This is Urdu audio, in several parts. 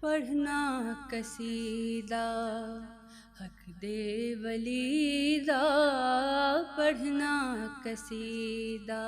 پڑھنا قصیدہ حق دے ولیدہ، پڑھنا قصیدہ۔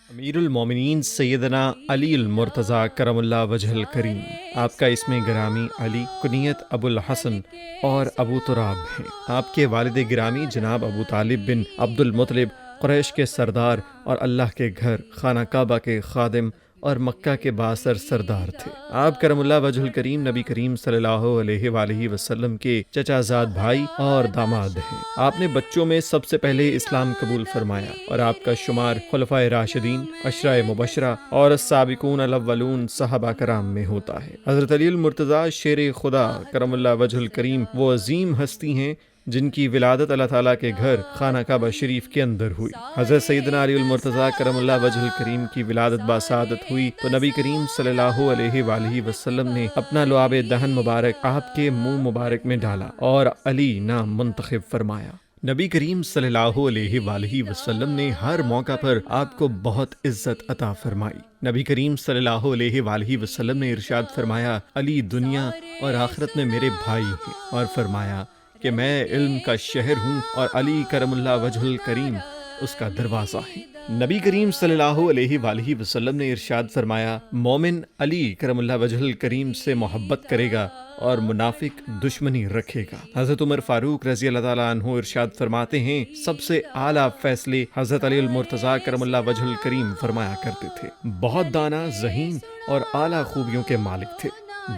امیر المومنین سیدنا علی المرتضیٰ کرم اللہ وجہ الکریم، آپ کا اسم گرامی علی، کنیت ابو الحسن اور ابو تراب ہیں۔ آپ کے والد گرامی جناب ابو طالب بن عبد المطلب قریش کے سردار اور اللہ کے گھر خانہ کعبہ کے خادم اور مکہ کے بااثر سردار تھے۔ آپ کرم اللہ وجہ الکریم نبی کریم صلی اللہ علیہ وآلہ وسلم کے چچا زاد بھائی اور داماد ہیں۔ آپ نے بچوں میں سب سے پہلے اسلام قبول فرمایا اور آپ کا شمار خلفائے راشدین، عشرہ مبشرہ اور السابقون الاولون صحابہ کرام میں ہوتا ہے۔ حضرت علی المرتضیٰ شیر خدا کرم اللہ وجہ الکریم وہ عظیم ہستی ہیں جن کی ولادت اللہ تعالیٰ کے گھر خانہ کعبہ شریف کے اندر ہوئی۔ حضرت سیدنا علی المرتضیٰ کرم اللہ وجہ الکریم کی ولادت باسعادت ہوئی تو نبی کریم صلی اللہ علیہ وآلہ وسلم نے اپنا لعاب دہن مبارک آپ کے منہ مبارک میں ڈالا اور علی نام منتخب فرمایا۔ نبی کریم صلی اللہ علیہ وآلہ وسلم نے ہر موقع پر آپ کو بہت عزت عطا فرمائی۔ نبی کریم صلی اللہ علیہ وآلہ وسلم نے ارشاد فرمایا، علی دنیا اور آخرت میں میرے بھائی ہیں، اور فرمایا کہ میں علم کا شہر ہوں اور علی کرم اللہ وجہ الکریم اس کا دروازہ ہے۔ نبی کریم صلی اللہ علیہ وآلہ وسلم نے ارشاد فرمایا، مومن علی کرم اللہ وجہ الکریم سے محبت کرے گا اور منافق دشمنی رکھے گا۔ حضرت عمر فاروق رضی اللہ تعالیٰ عنہ ارشاد فرماتے ہیں، سب سے اعلیٰ فیصلے حضرت علی المرتضیٰ کرم اللہ وجہ الکریم فرمایا کرتے تھے۔ بہت دانا، ذہین اور اعلیٰ خوبیوں کے مالک تھے۔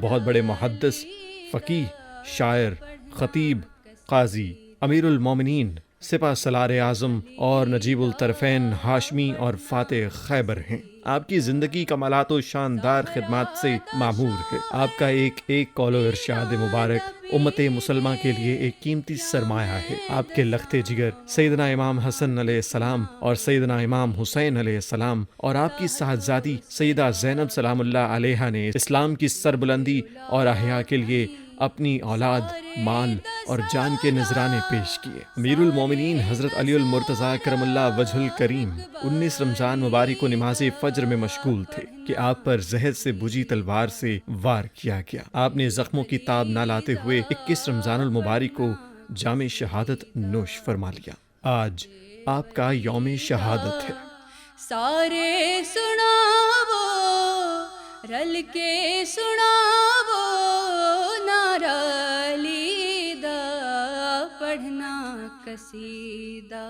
بہت بڑے محدث، فقیہ، شاعر، خطیب، قاضی، امیر المومنین، سپہ سالار اعظم اور نجیب الطرفین ہاشمی اور فاتح خیبر ہیں۔ آپ کی زندگی کمالات و شاندار خدمات سے معمور ہے۔ آپ کا ایک ایک قول و ارشاد مبارک امت مسلمہ کے لیے ایک قیمتی سرمایہ ہے۔ آپ کے لخت جگر سیدنا امام حسن علیہ السلام اور سیدنا امام حسین علیہ السلام اور آپ کی صاحبزادی سیدہ زینب سلام اللہ علیہا نے اسلام کی سربلندی اور احیاء کے لیے اپنی اولاد، مال اور جان کے نذرانے پیش کیے۔ امیر المومنین حضرت علی المرتضیٰ کرم اللہ وجہ الکریم 19 رمضان مبارک کو نماز فجر میں مشغول تھے کہ آپ پر زہر سے بجھی تلوار سے وار کیا گیا۔ آپ نے زخموں کی تاب نہ لاتے ہوئے 21 رمضان المبارک کو جام شہادت نوش فرما لیا۔ آج آپ کا یوم شہادت ہے۔ سارے سناو رل کے سناو نعرہ علی دا، پڑھنا قصیدہ۔